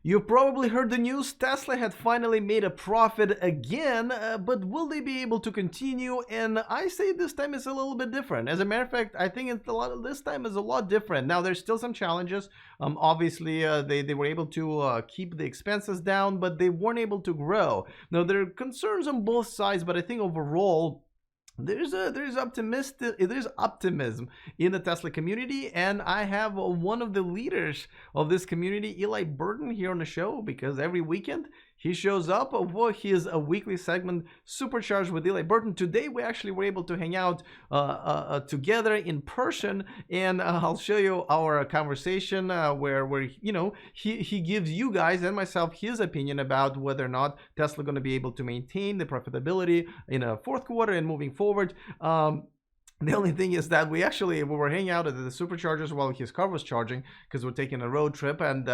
You've probably heard the news. Tesla had finally made a profit again, but will they be able to continue? And I say this time is a little bit different. As a matter of fact, I think this time is a lot different. Now, there's still some challenges. Obviously, they were able to keep the expenses down, but they weren't able to grow. Now, there are concerns on both sides, but I think overall, there's optimism in the Tesla community, and I have one of the leaders of this community, Eli Burton, here on the show, because every weekend he shows up for his weekly segment, Supercharged with Eli Burton. Today we actually were able to hang out together in person, and I'll show you our conversation where he gives you guys and myself his opinion about whether or not Tesla going to be able to maintain the profitability in a fourth quarter and moving forward. The only thing is that we were hanging out at the Superchargers while his car was charging because we're taking a road trip, and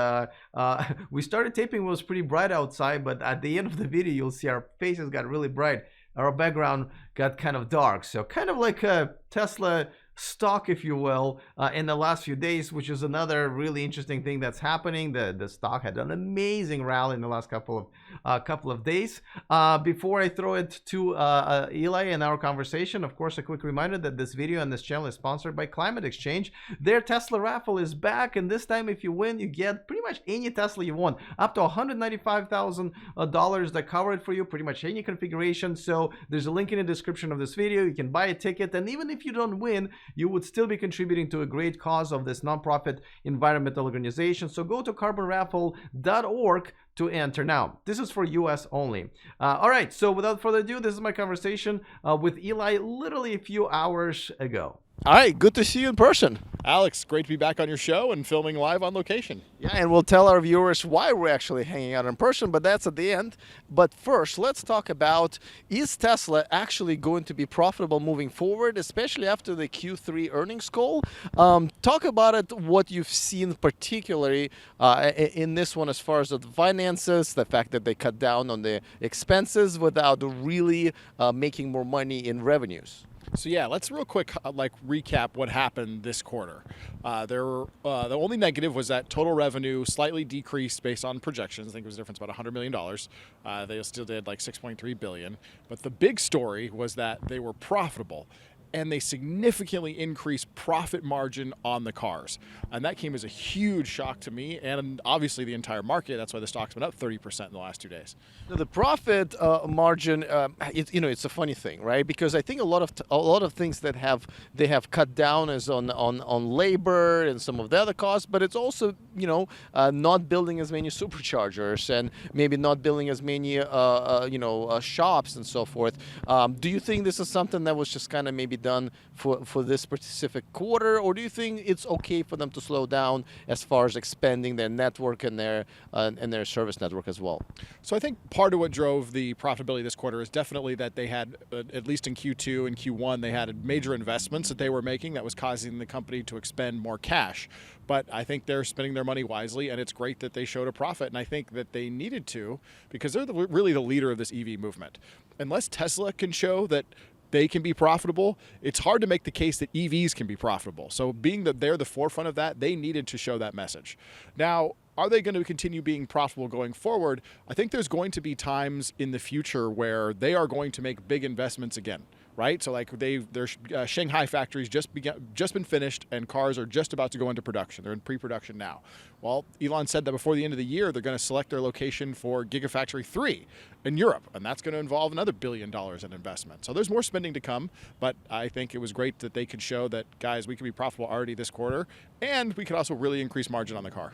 we started taping. It was pretty bright outside, but at the end of the video, you'll see our faces got really bright. Our background got kind of dark, so kind of like a Tesla stock, if you will, in the last few days, which is another really interesting thing that's happening. The stock had an amazing rally in the last couple of days. Before I throw it to Eli and our conversation, of course, a quick reminder that this video and this channel is sponsored by Climate Exchange. Their Tesla raffle is back, and this time, if you win, you get pretty much any Tesla you want, up to $195,000 that cover it for you, pretty much any configuration. So there's a link in the description of this video. You can buy a ticket, and even if you don't win, you would still be contributing to a great cause of this nonprofit environmental organization. So go to carbonraffle.org to enter. Now, this is for US only. All right, so without further ado, this is my conversation with Eli literally a few hours ago. All right, good to see you in person. Alex, great to be back on your show and filming live on location. Yeah, and we'll tell our viewers why we're actually hanging out in person, but that's at the end. But first, let's talk about, is Tesla actually going to be profitable moving forward, especially after the Q3 earnings call? Talk about it, what you've seen particularly in this one as far as the finances, the fact that they cut down on the expenses without really making more money in revenues. So yeah, let's real quick recap what happened this quarter. The only negative was that total revenue slightly decreased based on projections. I think it was a difference about $100 million. They still did like $6.3 billion. But the big story was that they were profitable, and they significantly increased profit margin on the cars. And that came as a huge shock to me and obviously the entire market. That's why the stock's been up 30% in the last 2 days. Now, the profit margin, it's a funny thing, right? Because I think a lot of things that they have cut down is on labor and some of the other costs, but it's also not building as many superchargers and maybe not building as many shops and so forth. Do you think this is something that was just kind of maybe done for this specific quarter, or do you think it's okay for them to slow down as far as expanding their network and their service network as well? So I think part of what drove the profitability this quarter is definitely that they had, at least in Q2 and Q1, they had major investments that they were making that was causing the company to expend more cash. But I think they're spending their money wisely, and it's great that they showed a profit, and I think that they needed to, because they're really the leader of this EV movement. Unless Tesla can show that they can be profitable, it's hard to make the case that EVs can be profitable. So being that they're the forefront of that, they needed to show that message. Now, are they going to continue being profitable going forward? I think there's going to be times in the future where they are going to make big investments again, right? So like their Shanghai factories just been finished, and cars are just about to go into production. They're in pre-production now. Well, Elon said that before the end of the year, they're going to select their location for Gigafactory 3 in Europe, and that's going to involve another $1 billion in investment. So there's more spending to come, but I think it was great that they could show that, guys, we can be profitable already this quarter, and we could also really increase margin on the car.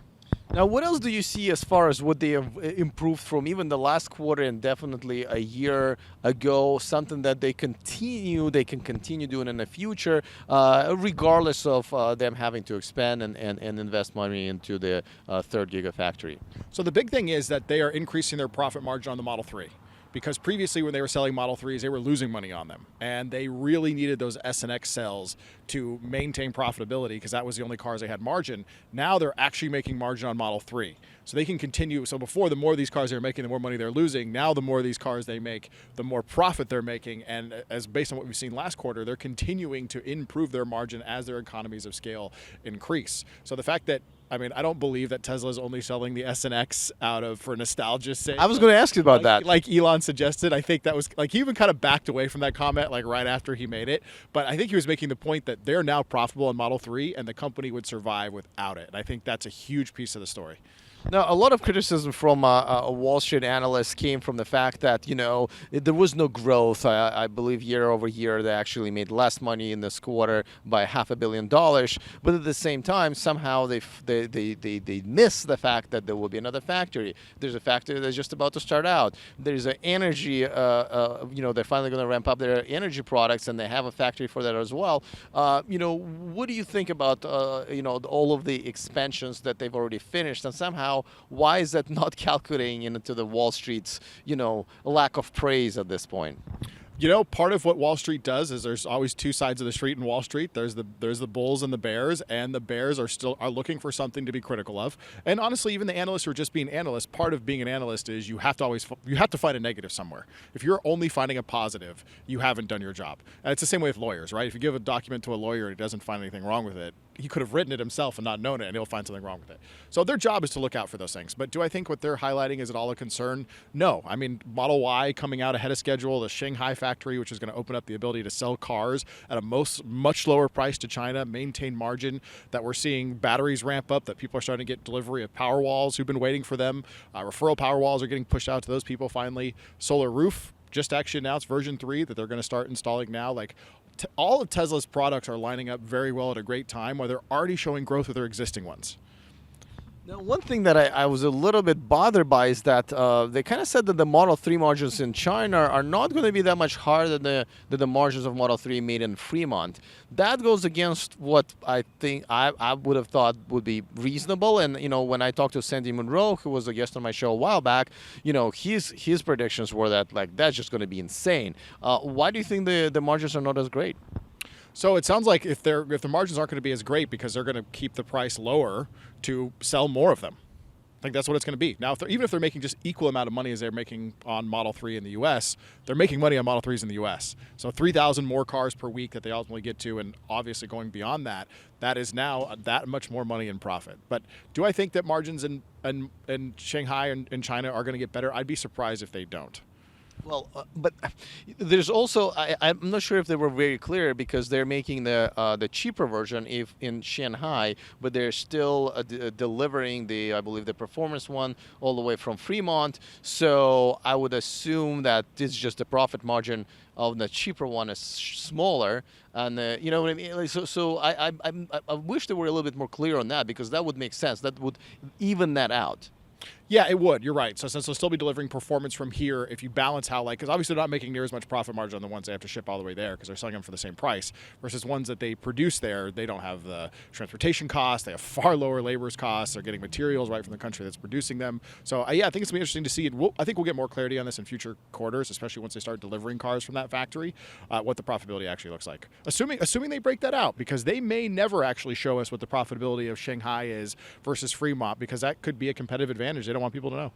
Now, what else do you see as far as what they have improved from even the last quarter and definitely a year ago, something that they can continue doing in the future, regardless of them having to expand and invest money into the third Gigafactory? So the big thing is that they are increasing their profit margin on the Model 3. Because previously when they were selling Model 3s, they were losing money on them. And they really needed those S and X cells to maintain profitability, because that was the only cars they had margin. Now they're actually making margin on Model 3. So they can continue. So before, the more of these cars they're making, the more money they're losing. Now the more of these cars they make, the more profit they're making. And as based on what we've seen last quarter, they're continuing to improve their margin as their economies of scale increase. So the fact that I mean, I don't believe that Tesla is only selling the S and X for nostalgia's sake. I was going to ask you about that. Like Elon suggested, I think that was like, he even kind of backed away from that comment like right after he made it. But I think he was making the point that they're now profitable in Model 3 and the company would survive without it. And I think that's a huge piece of the story. Now, a lot of criticism from Wall Street analysts came from the fact that, there was no growth. I believe year over year, they actually made less money in this quarter by $500 million. But at the same time, somehow they miss the fact that there will be another factory. There's a factory that's just about to start out. There's an energy, they're finally going to ramp up their energy products, and they have a factory for that as well. What do you think about, all of the expansions that they've already finished, and somehow why is that not calculating into the Wall Street's, lack of praise at this point? Part of what Wall Street does is there's always two sides of the street in Wall Street. There's the bulls and the bears, and the bears are looking for something to be critical of. And honestly, even the analysts who are just being analysts, part of being an analyst is you have to find a negative somewhere. If you're only finding a positive, you haven't done your job. And it's the same way with lawyers, right? If you give a document to a lawyer and he doesn't find anything wrong with it, he could have written it himself and not known it, and he'll find something wrong with it. So their job is to look out for those things. But do I think what they're highlighting is at all a concern? No. I mean, Model Y coming out ahead of schedule, the Shanghai factory, which is going to open up the ability to sell cars at a much lower price to China, maintain margin, that we're seeing batteries ramp up, that people are starting to get delivery of power walls who've been waiting for them. Referral power walls are getting pushed out to those people finally. Solar Roof just actually announced version 3 that they're going to start installing now. Like, all of Tesla's products are lining up very well at a great time where they're already showing growth with their existing ones. Now, one thing that I was a little bit bothered by is that they kind of said that the Model 3 margins in China are not going to be that much higher than the margins of Model 3 made in Fremont. That goes against what I think I would have thought would be reasonable. And, when I talked to Sandy Munro, who was a guest on my show a while back, his predictions were that, that's just going to be insane. Why do you think the margins are not as great? So it sounds like if the margins aren't going to be as great because they're going to keep the price lower to sell more of them. I think that's what it's going to be. Now, even if they're making just equal amount of money as they're making on Model 3 in the U.S., they're making money on Model 3s in the U.S. So 3,000 more cars per week that they ultimately get to, and obviously going beyond that, that is now that much more money in profit. But do I think that margins in Shanghai and in China are going to get better? I'd be surprised if they don't. Well, but there's also, I'm not sure if they were very clear, because they're making the cheaper version in Shanghai, but they're still delivering I believe the performance one all the way from Fremont. So I would assume that this is just the profit margin of the cheaper one is smaller. And you know what I mean? So I wish they were a little bit more clear on that, because that would make sense. That would even that out. Yeah, it would. You're right. So since they'll still be delivering performance from here, if you balance how, because obviously they're not making near as much profit margin on the ones they have to ship all the way there because they're selling them for the same price, versus ones that they produce there, they don't have the transportation costs. They have far lower labor's costs. They're getting materials right from the country that's producing them. So I think it's going to be interesting to see. I think we'll get more clarity on this in future quarters, especially once they start delivering cars from that factory, what the profitability actually looks like. Assuming they break that out, because they may never actually show us what the profitability of Shanghai is versus Fremont, because that could be a competitive advantage. They don't want people to know.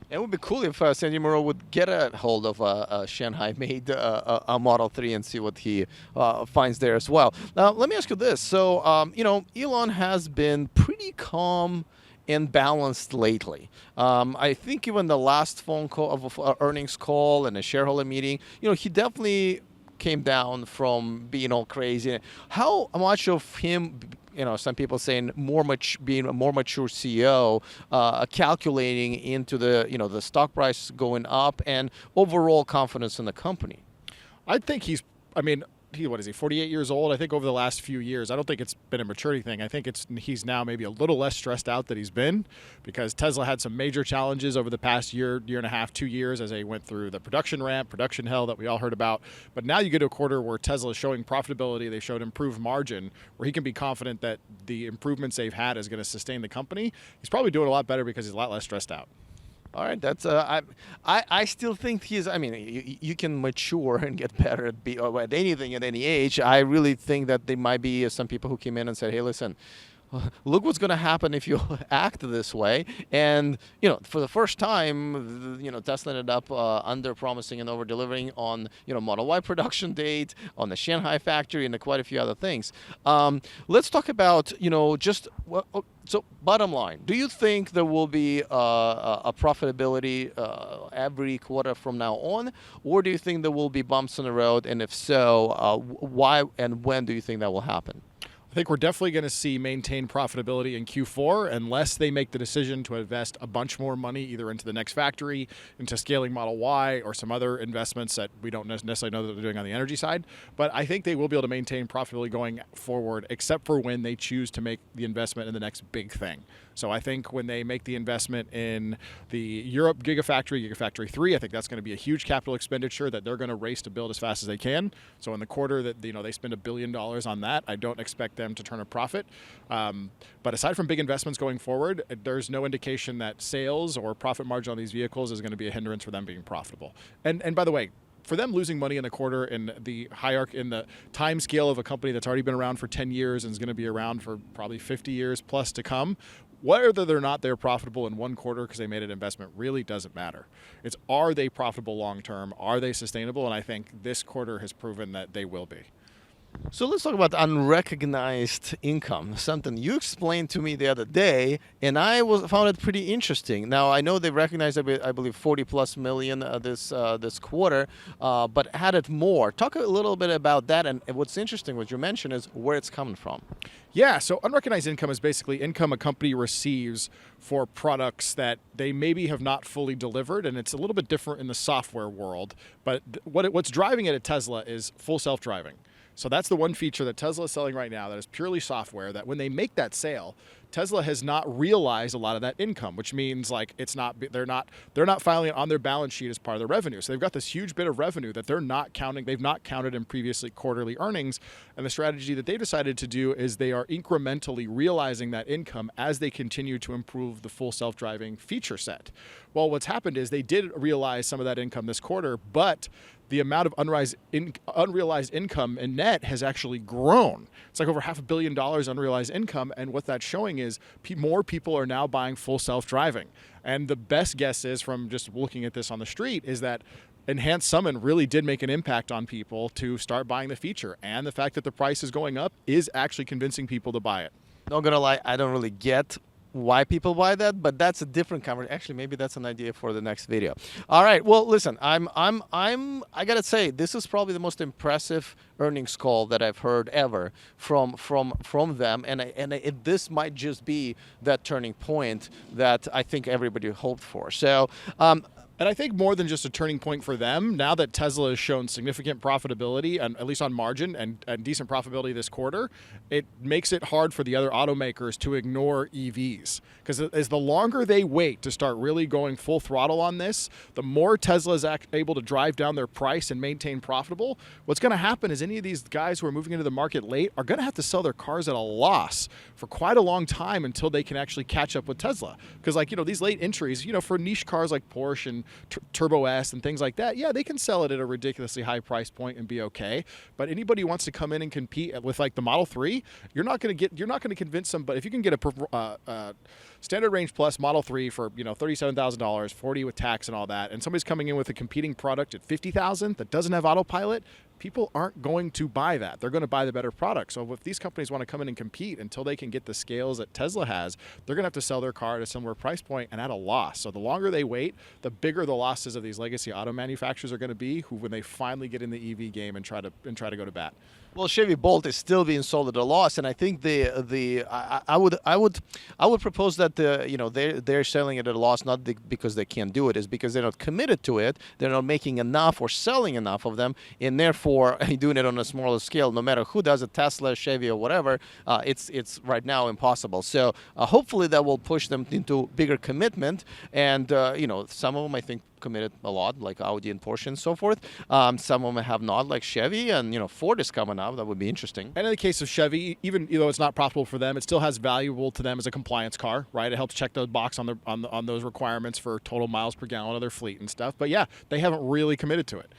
It would be cool if Sandy Moreau would get a hold of a Shanghai-made a Model 3 and see what he finds there as well. Now, let me ask you this. So, Elon has been pretty calm and balanced lately. I think even the last phone call of earnings call and a shareholder meeting, he definitely came down from being all crazy. How much of him, some people saying being a more mature CEO, calculating into the stock price going up and overall confidence in the company? I think what is he, 48 years old? I think over the last few years, I don't think it's been a maturity thing. I think he's now maybe a little less stressed out than he's been, because Tesla had some major challenges over the past year and a half, 2 years, as they went through the production ramp, production hell that we all heard about. But now you get to a quarter where Tesla is showing profitability, they showed improved margin, where he can be confident that the improvements they've had is going to sustain the company. He's probably doing a lot better because he's a lot less stressed out. All right, that's I still think you can mature and get better at anything at any age. I really think that there might be some people who came in and said, hey, listen, look what's going to happen if you act this way. And, for the first time, Tesla ended up under promising and over delivering on, Model Y production date, on the Shanghai factory, and quite a few other things. Let's talk about, so bottom line, do you think there will be a profitability every quarter from now on, or do you think there will be bumps in the road? And if so, why and when do you think that will happen? I think we're definitely going to see maintained profitability in Q4 unless they make the decision to invest a bunch more money either into the next factory, into scaling Model Y, or some other investments that we don't necessarily know that they're doing on the energy side. But I think they will be able to maintain profitability going forward, except for when they choose to make the investment in the next big thing. So I think when they make the investment in the Europe Gigafactory 3, I think that's going to be a huge capital expenditure that they're going to race to build as fast as they can. So in the quarter that they spend $1 billion on that, I don't expect them to turn a profit. But aside from big investments going forward, there's no indication that sales or profit margin on these vehicles is going to be a hindrance for them being profitable. And by the way, for them losing money in the quarter in the hierarchy, in the time scale of a company that's already been around for 10 years and is going to be around for probably 50 years plus to come, whether or not they're profitable in one quarter because they made an investment really doesn't matter. It's, are they profitable long term? Are they sustainable? And I think this quarter has proven that they will be. So let's talk about unrecognized income, something you explained to me the other day, and I found it pretty interesting. Now, I know they recognized, I believe, 40 plus million this quarter, but added more. Talk a little bit about that, and what's interesting, what you mentioned, is where it's coming from. Yeah, so unrecognized income is basically income a company receives for products that they maybe have not fully delivered, and it's a little bit different in the software world, but what's driving it at Tesla is full self-driving. So that's the one feature that Tesla is selling right now that is purely software, that when they make that sale, Tesla has not realized a lot of that income, which means like they're not filing it on their balance sheet as part of their revenue. So they've got this huge bit of revenue that they're not counting. They've not counted in previously quarterly earnings. And the strategy that they decided to do is they are incrementally realizing that income as they continue to improve the full self-driving feature set. Well, what's happened is they did realize some of that income this quarter, but the amount of unrealized income in net has actually grown. It's like over $500 million unrealized income, and what that's showing is more people are now buying full self-driving. And the best guess is, from just looking at this on the street, is that Enhanced Summon really did make an impact on people to start buying the feature, and the fact that the price is going up is actually convincing people to buy it. Not gonna lie, I don't really get why people buy that, but that's a different conversation. Actually, maybe that's an idea for the next video. All right. Well, listen, I gotta say, this is probably the most impressive earnings call that I've heard ever from them, and this might just be that turning point that I think everybody hoped for. So. And I think more than just a turning point for them, now that Tesla has shown significant profitability, and at least on margin, and decent profitability this quarter, it makes it hard for the other automakers to ignore EVs. Because as the longer they wait to start really going full throttle on this, the more Tesla is able to drive down their price and maintain profitable. What's going to happen is any of these guys who are moving into the market late are going to have to sell their cars at a loss for quite a long time until they can actually catch up with Tesla. Because these late entries, for niche cars like Porsche and Turbo S and things like that, yeah, they can sell it at a ridiculously high price point and be okay. But anybody who wants to come in and compete with like the Model 3, you're not going to convince them. But if you can get a standard range plus Model 3 for $37,000, $40,000 with tax and all that, and somebody's coming in with a competing product at $50,000 that doesn't have autopilot, people aren't going to buy that. They're going to buy the better product. So if these companies want to come in and compete until they can get the scales that Tesla has, they're going to have to sell their car at a similar price point and at a loss. So the longer they wait, the bigger the losses of these legacy auto manufacturers are going to be, when they finally get in the EV game and try to go to bat. Well, Chevy Bolt is still being sold at a loss, and I think I would propose that they're selling it at a loss not because they can't do it, is because they're not committed to it. They're not making enough or selling enough of them, and therefore doing it on a smaller scale. No matter who does it, Tesla, Chevy, or whatever, it's right now impossible. So hopefully that will push them into bigger commitment, and some of them I think committed a lot, like Audi and Porsche and so forth. Some of them have not, like Chevy, and Ford is coming up. That would be interesting. And in the case of Chevy, even though it's not profitable for them, it still has valuable to them as a compliance car, right? It helps check the box on those requirements for total miles per gallon of their fleet and stuff. But yeah, they haven't really committed to it.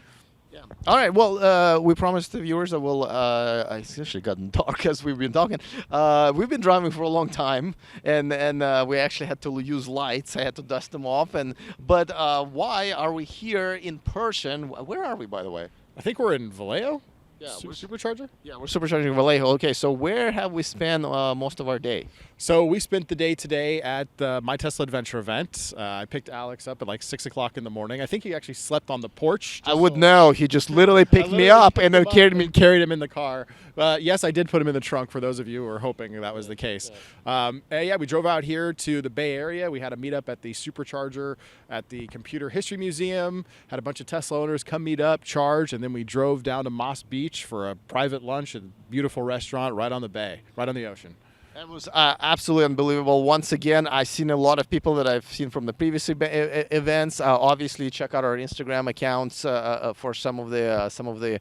Yeah. All right. Well, we promised the viewers that we'll. It's actually gotten dark as we've been talking. We've been driving for a long time, and we actually had to use lights. I had to dust them off. But why are we here in person? Where are we, by the way? I think we're in Vallejo. Yeah, Supercharger? Yeah, we're supercharging Vallejo. Okay, so where have we spent most of our day? So we spent the day today at the My Tesla Adventure event. I picked Alex up at like 6 o'clock in the morning. I think he actually slept on the porch. I would know. He just literally picked me up and then carried him in the car. Yes, I did put him in the trunk for those of you who were hoping that was the case. Yeah, we drove out here to the Bay Area. We had a meetup at the Supercharger at the Computer History Museum, had a bunch of Tesla owners come meet up, charge, and then we drove down to Moss Beach for a private lunch at a beautiful restaurant right on the bay, right on the ocean. It was absolutely unbelievable. Once again, I've seen a lot of people that I've seen from the previous events. Obviously, check out our Instagram accounts for some of the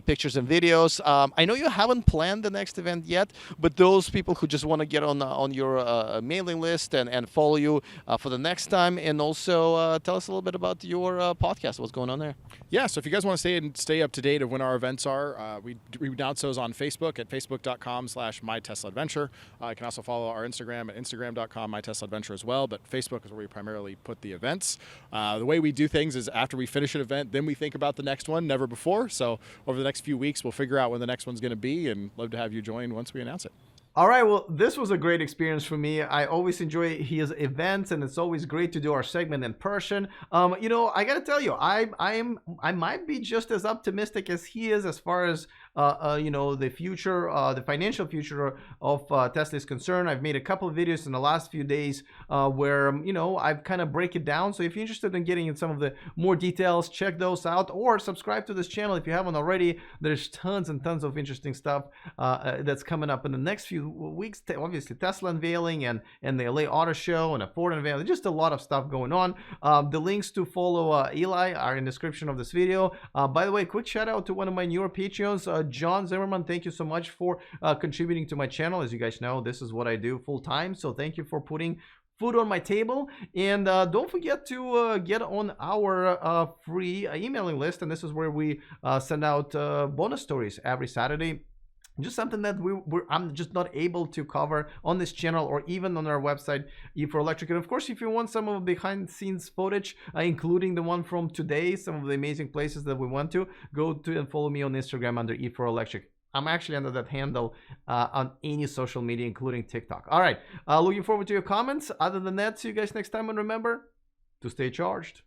pictures and videos. I know you haven't planned the next event yet, but those people who just want to get on your mailing list and follow you for the next time, and also tell us a little bit about your podcast. What's going on there? Yeah, so if you guys want to stay up to date of when our events are, we announce those on Facebook at facebook.com/myteslaadventure. You can also follow our Instagram at instagram.com/myteslaadventure as well, but Facebook is where we primarily put the events. The way we do things is after we finish an event, then we think about the next one, never before. So over the next few weeks, we'll figure out when the next one's going to be, and love to have you join once we announce it. All right, well, this was a great experience for me. I always enjoy his events, and it's always great to do our segment in person. I gotta tell you, I might be just as optimistic as he is as far as the future, the financial future of Tesla is concerned. I've made a couple of videos in the last few days where I've kind of break it down. So if you're interested in getting in some of the more details, check those out, or subscribe to this channel if you haven't already. There's tons and tons of interesting stuff that's coming up in the next few weeks. Obviously Tesla unveiling and the LA Auto Show and a Ford unveiling, just a lot of stuff going on. The links to follow Eli are in the description of this video. By the way, quick shout out to one of my newer Patreons, John Zimmerman. Thank you so much for contributing to my channel. As you guys know, this is what I do full time, so thank you for putting food on my table. And don't forget to get on our free emailing list, and this is where we send out bonus stories every Saturday. Just something that I'm just not able to cover on this channel or even on our website, E4Electric. And of course, if you want some of the behind-the-scenes footage, including the one from today, some of the amazing places that we went to, go to and follow me on Instagram under E4Electric. I'm actually under that handle on any social media, including TikTok. All right, looking forward to your comments. Other than that, see you guys next time, and remember to stay charged.